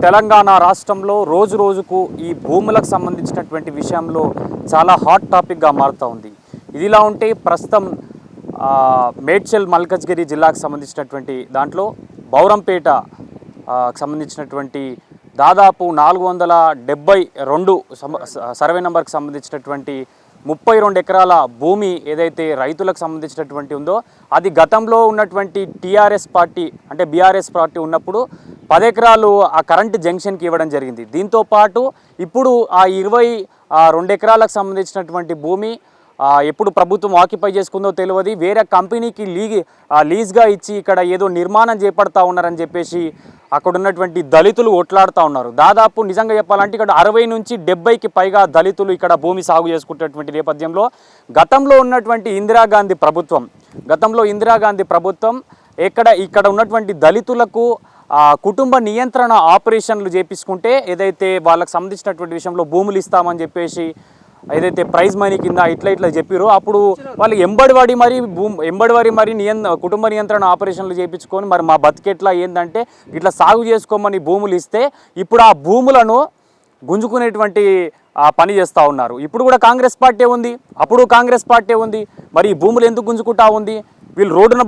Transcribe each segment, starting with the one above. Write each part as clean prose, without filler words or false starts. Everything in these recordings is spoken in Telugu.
తెలంగాణ రాష్ట్రంలో రోజు రోజుకు ఈ భూములకు సంబంధించినటువంటి విషయంలో చాలా హాట్ టాపిక్గా మారుతూ ఉంది. ఇదిలా ఉంటే ప్రస్తుతం మేడ్చల్ మల్కజ్గిరి జిల్లాకు సంబంధించినటువంటి దాంట్లో బౌరంపేట సంబంధించినటువంటి దాదాపు 472 సర్వే నెంబర్కి సంబంధించినటువంటి 32 ఎకరాల భూమి ఏదైతే రైతులకు సంబంధించినటువంటి ఉందో అది గతంలో ఉన్నటువంటి టీఆర్ఎస్ పార్టీ అంటే బీఆర్ఎస్ పార్టీ ఉన్నప్పుడు 10 ఎకరాలు ఆ కరెంటు జంక్షన్కి ఇవ్వడం జరిగింది. దీంతో పాటు ఇప్పుడు ఆ 22 ఎకరాలకు సంబంధించినటువంటి భూమి ఎప్పుడు ప్రభుత్వం ఆక్యుపై చేసుకుందో తెలియదు, వేరే కంపెనీకి లీజ్గా ఇచ్చి ఇక్కడ ఏదో నిర్మాణం చేపడతా ఉన్నారని చెప్పేసి అక్కడ ఉన్నటువంటి దళితులు కొట్లాడుతూ ఉన్నారు. దాదాపు నిజంగా చెప్పాలంటే ఇక్కడ 60 నుంచి 70కి పైగా దళితులు ఇక్కడ భూమి సాగు చేసుకునేటువంటి నేపథ్యంలో గతంలో ఉన్నటువంటి ఇందిరాగాంధీ ప్రభుత్వం ఇక్కడ ఉన్నటువంటి దళితులకు కుటుంబ నియంత్రణ ఆపరేషన్లు చేపించుకుంటే ఏదైతే వాళ్ళకి సంబంధించినటువంటి విషయంలో భూములు ఇస్తామని చెప్పేసి ఏదైతే ప్రైజ్ మనీ కింద ఇట్లా చెప్పారో అప్పుడు వాళ్ళు ఎంబడివాడి మరి కుటుంబ నియంత్రణ ఆపరేషన్లు చేయించుకొని మరి మా బతికెట్లా ఏంటంటే ఇట్లా సాగు చేసుకోమని భూములు ఇస్తే ఇప్పుడు ఆ భూములను గుంజుకునేటువంటి పని చేస్తూ ఉన్నారు. ఇప్పుడు కూడా కాంగ్రెస్ పార్టీ ఉంది, అప్పుడు కాంగ్రెస్ పార్టీ ఉంది. మరి ఈ భూములు ఎందుకు గుంజుకుంటా ఉంది? వీళ్ళు రోడ్డున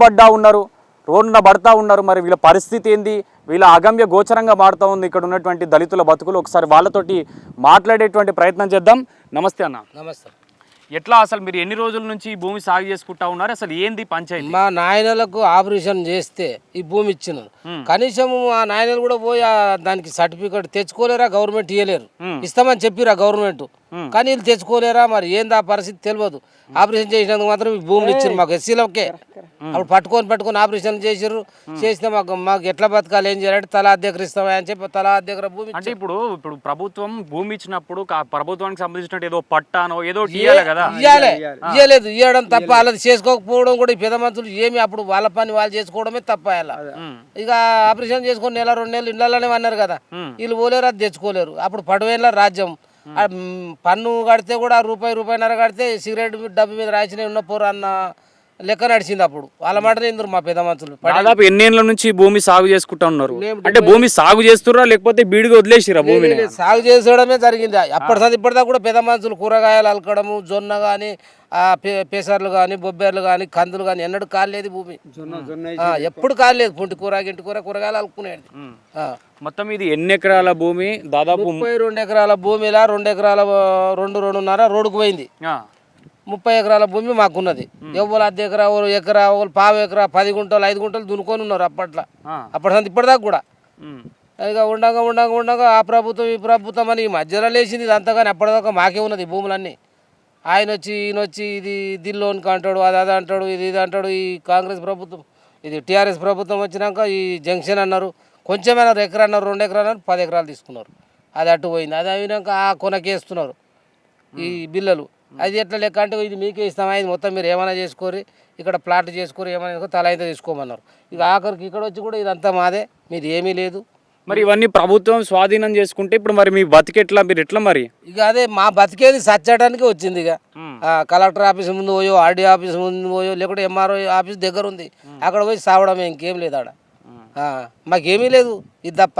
పడతా ఉన్నారు. మరి వీళ్ళ పరిస్థితి ఏంది? వీళ్ళ అగమ్య గోచరంగా మారుతూ ఉంది ఇక్కడ ఉన్నటువంటి దళితుల బతుకులు. ఒకసారి వాళ్ళతోటి మాట్లాడేటువంటి ప్రయత్నం చేద్దాం. నమస్తే అన్న. నమస్తే. ఎట్లా అసలు మీరు ఎన్ని రోజుల నుంచి ఈ భూమి సాగు చేసుకుంటా ఉన్నారు? అసలు ఏంది పంచాయతీ? మా నాయనలకు ఆపరేషన్ చేస్తే ఈ భూమి ఇచ్చినారు. కనీసం మా నాయనలు కూడా పోయి దానికి సర్టిఫికేట్ తెచ్చుకోలేరా? గవర్నమెంట్ ఇవ్వలేరు. ఇస్తామని చెప్పిరా గవర్నమెంట్, కానీ వీళ్ళు తెచ్చుకోలేరా? మరి ఏంది ఆ పరిస్థితి తెలియదు. ఆపరేషన్ చేసినందుకు మాత్రం ఈ భూములు ఇచ్చారు మాకు ఎస్సీలకే. అప్పుడు పట్టుకొని ఆపరేషన్ చేస్తే మాకు ఎట్లా బతకాలి, ఏం చేయాలంటే తలా అద్దెకర ఇస్తామా అని చెప్పి తలా అద్దెకర భూమి. అంటే ఇప్పుడు ప్రభుత్వం భూమి ఇచ్చినప్పుడు ప్రభుత్వానికి సంబంధించిన ఏదో పట్టానో ఏదో ఇవ్వాలి కదా? ఇవ్వలేదు. ఇవ్వడం తప్ప వాళ్ళది చేసుకోకపోవడం కూడా ఈ పెద్ద మనుషులు ఏమి అప్పుడు వాళ్ళ పని వాళ్ళు చేసుకోవడమే తప్ప. అలా ఇక ఆపరేషన్ చేసుకొని 1-2 నెలలు ఇళ్ళలోనే అన్నారు కదా, వీళ్ళు పోలేరు, అది తెచ్చుకోలేరు. అప్పుడు పడవేళ్ళ రాజ్యం పన్ను కడితే కూడా రూపాయి కడితే సిగరెట్ డబ్బు మీద రాసిన ఉన్న పోరు అన్న లెక్క నడిచింది. అప్పుడు వాళ్ళ మాట ఇందరు మా పెద్ద మనుషులు. దాదాపు ఎన్నేళ్ళ నుంచి భూమి సాగు చేసుకుంటా ఉన్నారు? అంటే భూమి సాగు చేస్తురా లేకపోతే బీడుగా వదిలేసిరా? భూమి సాగు చేసుకోవడమే జరిగింది. ఇప్పటిదాకా కూడా పెద్ద మనుషులు కూరగాయలు అలకడము, జొన్న కానీ పెసర్లు కానీ బొబ్బేర్లు కానీ కందులు కానీ ఎన్నడూ కాలేదు భూమి. ఎప్పుడు కాలేదు. పుంటి గింటి కూరగాయలు అలుకునేది. మొత్తం ఇది ఎన్ని ఎకరాల భూమి? దాదాపు 32 ఎకరాల భూమిలా 2 ఎకరాల 2.5 రోడ్డుకు పోయింది. 30 ఎకరాల భూమి మాకున్నది. ఎవరు అర్ధ ఎకరా, ఎకరా, పావు ఎకరా, 10 గుంటలు 5 గుంటలు దున్నుకొని ఉన్నారు అప్పట్లో ఇప్పటిదాకా కూడా. ఇక ఉండగా ఆ ప్రభుత్వం ఈ ప్రభుత్వం అని ఈ మధ్యలో లేచింది ఇదంతా. కానీ అప్పటిదాకా మాకే ఉన్నది ఈ భూములన్నీ. ఈయన వచ్చి ఇది దిల్లోనికి అంటాడు, అది అంటాడు, ఇది అంటాడు. ఈ కాంగ్రెస్ ప్రభుత్వం, ఇది టీఆర్ఎస్ ప్రభుత్వం వచ్చినాక ఈ జంక్షన్ అన్నారు, కొంచెమైనా ఎకరా అన్నారు, 2 ఎకరాలు అన్నారు, 10 ఎకరాలు తీసుకున్నారు. అది అటు పోయింది. అది అయినాక ఆ కొనకేస్తున్నారు ఈ బిల్లలు. అది ఎట్లా లెక్క అంటే ఇది మీకే ఇస్తామా, ఇది మొత్తం మీరు ఏమైనా చేసుకోరి, ఇక్కడ ప్లాట్ చేసుకోరు, ఏమైనా చేసుకో, తల అయితే తీసుకోమన్నారు. ఇక ఆఖరికి ఇక్కడ వచ్చి కూడా ఇదంతా మాదే, మీది ఏమీ లేదు. మరి ఇవన్నీ ప్రభుత్వం స్వాధీనం చేసుకుంటే ఇప్పుడు మరి మీ బతికెట్లా? మీరు ఎట్లా మరి? ఇక అదే మా బతికేది సచ్చడానికి వచ్చింది. ఇక కలెక్టర్ ఆఫీస్ ముందు పోయో, ఆర్డీ ఆఫీస్ ముందు పోయో, లేకుంటే ఎంఆర్ఓ ఆఫీస్ దగ్గర ఉంది, అక్కడ పోయి సావడమే, ఇంకేం లేదు ఆడ. మాకేమీ లేదు ఇది తప్ప.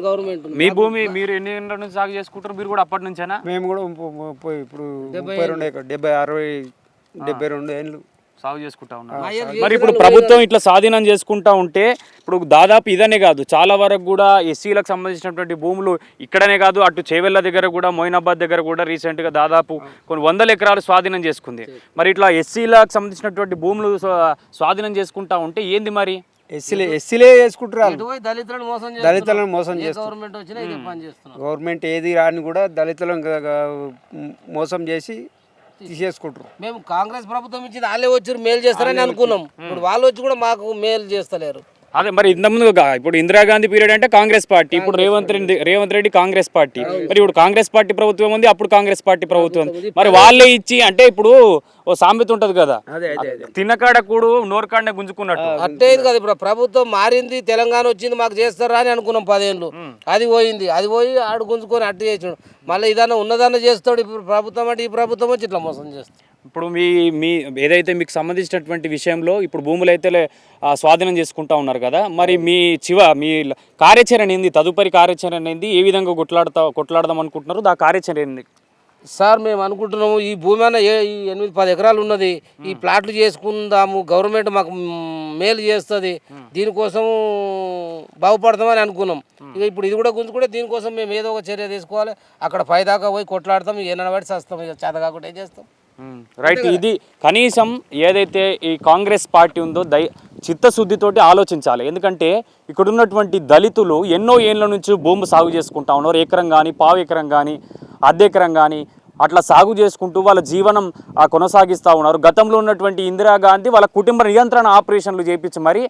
గవర్నమెంట్ మీ భూమి మీరు ఎన్ని ఏళ్ళ నుంచి సాగు చేసుకుంటారు? మీరు కూడా అప్పటి నుంచేనా? మేము కూడా ఇప్పుడు 72 ఏళ్ళు సాగు చేసుకుంటా ఉన్నారు. మరి ఇప్పుడు ప్రభుత్వం ఇట్లా స్వాధీనం చేసుకుంటా ఉంటే ఇప్పుడు దాదాపు ఇదనే కాదు, చాలా వరకు కూడా ఎస్సీలకు సంబంధించినటువంటి భూములు ఇక్కడనే కాదు, అటు చేవెళ్ళ దగ్గర కూడా, మొయినాబాద్ దగ్గర కూడా రీసెంట్గా దాదాపు కొన్ని 100 ఎకరాలు స్వాధీనం చేసుకుంది. మరి ఇట్లా ఎస్సీలకు సంబంధించినటువంటి భూములు స్వాధీనం చేసుకుంటా ఉంటే ఏంది మరి? ఎస్సీలే చేసుకుంటారు. దళితులను మోసం చేస్తారు. గవర్నమెంట్ ఏది రాని కూడా దళితులను మోసం చేసి తీసేసుకుంటారు. మేము కాంగ్రెస్ ప్రభుత్వం ఇచ్చింది వాళ్ళే వచ్చి మేలు చేస్తారని అనుకున్నాం. ఇప్పుడు వాళ్ళు వచ్చి కూడా మాకు మేలు చేస్తలేరు. అదే మరి ఇంతకుముందు ఇప్పుడు ఇందిరాగాంధీ పీరియడ్ అంటే కాంగ్రెస్ పార్టీ, ఇప్పుడు రేవంత్ రెడ్డి కాంగ్రెస్ పార్టీ. మరి ఇప్పుడు కాంగ్రెస్ పార్టీ ప్రభుత్వం ఉంది, అప్పుడు కాంగ్రెస్ పార్టీ ప్రభుత్వం ఉంది. మరి వాళ్ళే ఇచ్చి అంటే ఇప్పుడు ఓ సామెత ఉంటది కదా, తిన్నకాడ కూడు నోరుకాడనే గుంజుకున్నట్టు. అంటే ఇది కదా, ఇప్పుడు ప్రభుత్వం మారింది, తెలంగాణ వచ్చింది, మాకు చేస్తారా అని అనుకున్నాం 10 ఏళ్ళు. అది పోయింది. అది పోయి ఆడు గుంజుకొని అట్టు చేసాడు. మళ్ళీ ఇదన్నా ఉన్నదన్నా చేస్తాడు. ఇప్పుడు ప్రభుత్వం అంటే ఈ ప్రభుత్వం వచ్చి ఇట్లా మోసం చేస్తాడు. ఇప్పుడు మీ ఏదైతే మీకు సంబంధించినటువంటి విషయంలో ఇప్పుడు భూములు అయితే స్వాధీనం చేసుకుంటా ఉన్నారు కదా, మరి మీ కార్యాచరణ ఏంది? తదుపరి కార్యాచరణ ఏంది? ఏ విధంగా కొట్లాడదాం అనుకుంటున్నారు? ఆ కార్యాచరణ ఏంది? సార్ మేము అనుకుంటున్నాము ఈ భూమి అన్న ఈ 8-10 ఎకరాలు ఉన్నది, ఈ ప్లాట్లు చేసుకుందాము, గవర్నమెంట్ మాకు మేలు చేస్తుంది, దీనికోసం బాగుపడతామని అనుకున్నాం. ఇక ఇప్పుడు ఇది కూడా గుంజుకుంటే దీనికోసం మేము ఏదో ఒక చర్య తీసుకోవాలి. అక్కడ పైదాకా పోయి కొట్లాడతాం, ఏనాడు పడి చేస్తాం, ఇక చేత కాకుండా ఏం చేస్తాం. రైట్. ఇది కనీసం ఏదైతే ఈ కాంగ్రెస్ పార్టీ ఉందో చిత్తశుద్ధితోటి ఆలోచించాలి. ఎందుకంటే ఇక్కడ ఉన్నటువంటి దళితులు ఎన్నో ఏళ్ళ నుంచి భూమి సాగు చేసుకుంటా ఉన్నారు. ఎకరం కానీ, పావు ఎకరం కానీ, అర్ధెకరం కానీ అట్లా సాగు చేసుకుంటూ వాళ్ళ జీవనం కొనసాగిస్తూ ఉన్నారు. గతంలో ఉన్నటువంటి ఇందిరాగాంధీ వాళ్ళ కుటుంబ నియంత్రణ ఆపరేషన్లు చేయించి మరి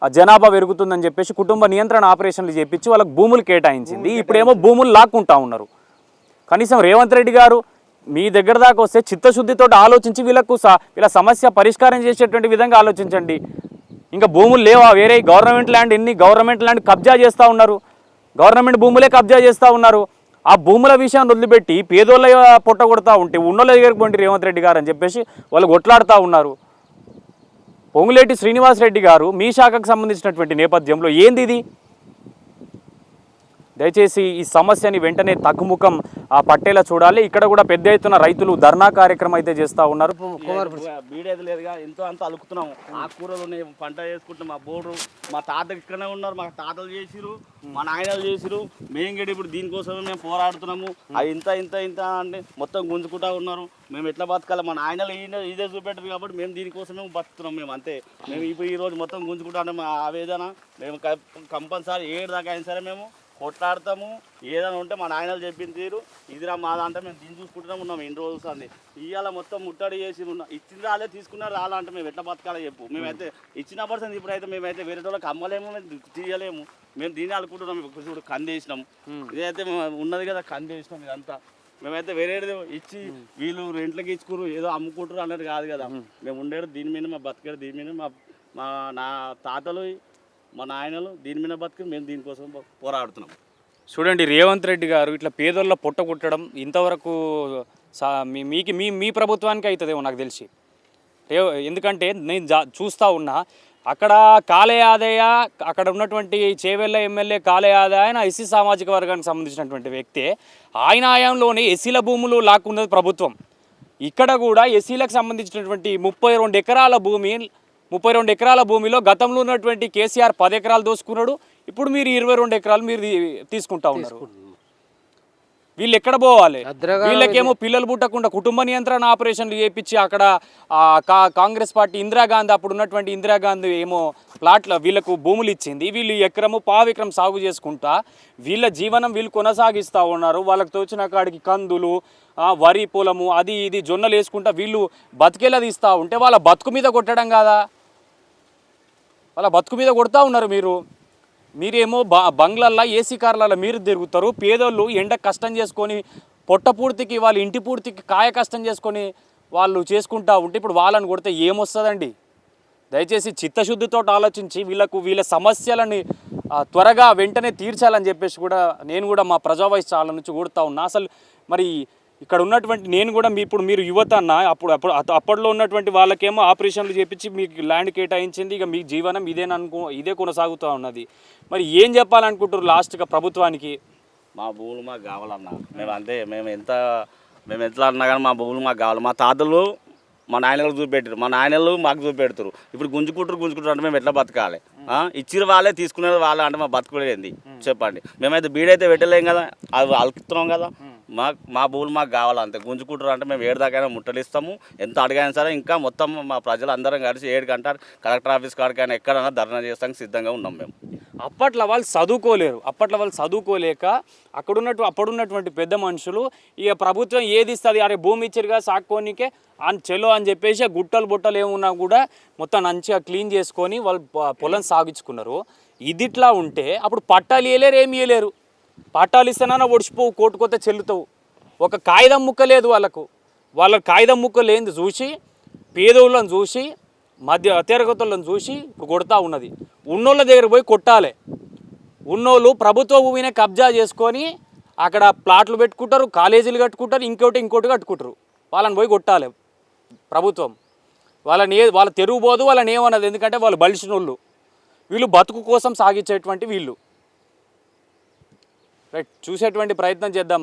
జనాభా పెరుగుతుందని చెప్పేసి కుటుంబ నియంత్రణ ఆపరేషన్లు చేయించి వాళ్ళకి భూములు కేటాయించింది. ఇప్పుడేమో భూములు లాక్కుంటా ఉన్నారు. కనీసం రేవంత్ రెడ్డి గారు మీ దగ్గర దాకా వస్తే చిత్తశుద్ధితో ఆలోచించి వీళ్ళ సమస్య పరిష్కారం చేసేటువంటి విధంగా ఆలోచించండి. ఇంకా భూములు లేవా? వేరే గవర్నమెంట్ ల్యాండ్ కబ్జా చేస్తూ ఉన్నారు. గవర్నమెంట్ భూములే కబ్జా చేస్తూ ఉన్నారు. ఆ భూముల విషయాన్ని వదిలిపెట్టి పేదోళ్ళ పొట్ట కొడతా ఉంటే ఉన్నోళ్ళ దగ్గరికి పోండి రేవంత్ రెడ్డి గారు అని చెప్పేసి వాళ్ళు కొట్లాడుతూ ఉన్నారు. పొంగులేటి శ్రీనివాసరెడ్డి గారు మీ శాఖకు సంబంధించినటువంటి నేపథ్యంలో ఏంది ఇది? దయచేసి ఈ సమస్యని వెంటనే తగ్గుముఖం పట్టేలా చూడాలి. ఇక్కడ కూడా పెద్ద ఎత్తున రైతులు ధర్నా కార్యక్రమం అయితే చేస్తూ ఉన్నారు. బీడేది లేదుగా, ఎంతో అంత అలుకుతున్నాం. ఆకుకూరలు ఉన్నాయి, పంట చేసుకుంటాం. మా బోర్డు మా తాత ఇక్కడనే ఉన్నారు, మా తాతలు చేసిరు, మా నాయనలు చేసిరు. మేము కూడా ఇప్పుడు దీనికోసమే మేము పోరాడుతున్నాము. అది ఇంత ఇంత ఇంత అంటే మొత్తం గుంజుకుంటా ఉన్నారు. మేము ఎట్లా బతకాలి? మా నాయనలు ఇదే చూపెట్టరు కాబట్టి మేము దీనికోసమే బతుకుతున్నాం. మేము అంతే. మేము ఇప్పుడు ఈరోజు మొత్తం గుంజుకుంటా మా ఆవేదన. మేము కంపల్సరీ ఏడు దాకా అయినా సరే మేము కొట్లాడతాము. ఏదైనా ఉంటే మా నాయనలు చెప్పిన తీరు ఇదిరా మాదా అంటే మేము దీన్ని చూసుకుంటూనే ఉన్నాం ఎన్ని రోజులు అంది. ఇవాళ మొత్తం ముట్టడి చేసి ఉన్నాం. ఇచ్చిన రాలే తీసుకున్నారు రాలా అంటే మేము ఎట్లా బతకాలో చెప్పు. మేమైతే ఇచ్చిన పర్సెంట్ ఇప్పుడైతే మేమైతే వేరే వాళ్ళకి అమ్మలేము, తీయలేము. మేము దీన్ని అనుకుంటున్నాం. ఇప్పుడు కందేసినాం, ఇదైతే ఉన్నది కదా కందేసినాం. ఇదంతా మేమైతే వేరేది ఇచ్చి వీళ్ళు రెంట్లకి ఇచ్చుకురు ఏదో అమ్ముకుంటారు అన్నది కాదు కదా. మేము ఉండేది దీని మీద, మా బతికేది దీని మీద. నా తాతలు మా నాయనలు దీని మీద బతికి మేము దీనికోసం పోరాడుతున్నాం. చూడండి, రేవంత్ రెడ్డి గారు ఇట్లా పేదోళ్ళ పొట్ట కొట్టడం ఇంతవరకు మీ ప్రభుత్వానికి అవుతుందేమో నాకు తెలిసి. ఎందుకంటే నేను చూస్తూ ఉన్నా అక్కడ కాళయాదయ్య, అక్కడ ఉన్నటువంటి చేవెళ్ళ ఎమ్మెల్యే కాళయాదయ్య ఆయన ఎస్సీ సామాజిక వర్గానికి సంబంధించినటువంటి వ్యక్తే. ఆయన ఆయంలోనే ఎస్సీల భూములు లాక్కున్నది ప్రభుత్వం. ఇక్కడ కూడా ఎస్సీలకు సంబంధించినటువంటి 32 ఎకరాల భూమిలో గతంలో ఉన్నటువంటి కేసీఆర్ 10 ఎకరాలు దోసుకున్నాడు. ఇప్పుడు మీరు 22 ఎకరాలు మీరు తీసుకుంటా ఉన్నారు. వీళ్ళు ఎక్కడ పోవాలి? వీళ్ళకేమో పిల్లలు పుట్టకుండా కుటుంబ నియంత్రణ ఆపరేషన్లు చేయించి అక్కడ కాంగ్రెస్ పార్టీ ఇందిరాగాంధీ, అప్పుడు ఉన్నటువంటి ఇందిరాగాంధీ ఏమో ప్లాట్ల వీళ్ళకు భూములు ఇచ్చింది. వీళ్ళు ఎకరము పావు ఎకరం సాగు చేసుకుంటా వీళ్ళ జీవనం వీళ్ళు కొనసాగిస్తూ ఉన్నారు. వాళ్ళకి తోచిన కాడికి కందులు, వరి పొలము, అది ఇది జొన్నలు వేసుకుంటా వీళ్ళు బతికేలా తీస్తూ ఉంటే వాళ్ళ బతుకు మీద కొట్టడం కాదా? వాళ్ళ బతుకు మీద కొడతా ఉన్నారు. మీరేమో బంగ్లల్లో ఏసీ కార్లలో మీరు తిరుగుతారు. పేదోళ్ళు ఎండ కష్టం చేసుకొని పొట్ట పూర్తికి వాళ్ళ ఇంటి పూర్తికి కాయ కష్టం చేసుకొని వాళ్ళు చేసుకుంటా ఉంటే ఇప్పుడు వాళ్ళని కొడితే ఏమొస్తుందండి? దయచేసి చిత్తశుద్ధితో ఆలోచించి వీళ్ళ సమస్యలని త్వరగా వెంటనే తీర్చాలని చెప్పేసి కూడా నేను కూడా మా ప్రజావాయిస్ ఛానల్ నుంచి కోరుతా ఉన్నా. అసలు మరి ఇక్కడ ఉన్నటువంటి నేను కూడా మీరు యువత అన్న అప్పట్లో ఉన్నటువంటి వాళ్ళకేమో ఆపరేషన్లు చేపించి మీకు ల్యాండ్ కేటాయించింది. ఇక మీ జీవనం ఇదే కొనసాగుతూ ఉన్నది. మరి ఏం చెప్పాలనుకుంటారు లాస్ట్గా ప్రభుత్వానికి? మా భూములు మాకు కావాలన్నా. మేము అంతే. మేము ఎట్లా అన్నా కానీ మా భూములు మాకు కావాలి. మా తాతలు మా నాయనలు చూపెట్టారు, మా నాయనలు మాకు చూపెడతారు. ఇప్పుడు గుంజుకుంటారు అంటే మేము ఎట్లా బతకాలి? ఇచ్చిన వాళ్ళే తీసుకునేది వాళ్ళే అంటే మా బతుకులేంది చెప్పండి. మేమైతే బీడైతే పెట్టలేం కదా, అది అలుకుతున్నాం కదా. మా భూములు మాకు కావాలంతే. గుంజుకుంటారు అంటే మేము 7 దాకైనా ముట్టలిస్తాము. ఎంత అడిగాయినా సరే ఇంకా మొత్తం మా ప్రజలు అందరం కలిసి 7 గంటలు కలెక్టర్ ఆఫీస్ కాడికైనా ఎక్కడైనా ధర్నా చేస్తానికి సిద్ధంగా ఉన్నాం మేము. అప్పట్లో వాళ్ళు చదువుకోలేరు. అప్పట్లో వాళ్ళు చదువుకోలేక అప్పుడున్నటువంటి పెద్ద మనుషులు ఇక ప్రభుత్వం ఏది ఇస్తుంది, అరే భూమి ఇచ్చారుగా సాక్కోనికే చెలో అని చెప్పేసి గుట్టలు బుట్టలు ఏమున్నా కూడా మొత్తం మంచిగా క్లీన్ చేసుకొని వాళ్ళు పొలం సాగించుకున్నారు. ఇదిట్లా ఉంటే అప్పుడు పట్టాలు ఇవ్వలేరు, ఏమి ఇవ్వలేరు. పట్టాలు ఇస్తేనన్నా ఒడిచిపోవు, కోటుకొతే చెల్లుతావు. ఒక కాగితం ముక్క లేదు వాళ్ళ కాగితం ముక్క లేనిది చూసి పేదోళ్ళని చూసి అత్యరగతులను చూసి కొడతా ఉన్నది. ఉన్నోళ్ళ దగ్గర పోయి కొట్టాలి. ఉన్నోళ్ళు ప్రభుత్వ భూమిని కబ్జా చేసుకొని అక్కడ ప్లాట్లు పెట్టుకుంటారు, కాలేజీలు కట్టుకుంటారు, ఇంకోటి కట్టుకుంటారు. వాళ్ళని పోయి కొట్టాలి. ప్రభుత్వం. వాళ్ళ తెరువు పోదు, వాళ్ళని ఏమన్నది, ఎందుకంటే వాళ్ళు బలిసినోళ్ళు, వీళ్ళు బతుకు కోసం సాగించేటువంటి వీళ్ళు. రైట్, చూసేటువంటి ప్రయత్నం చేద్దాం.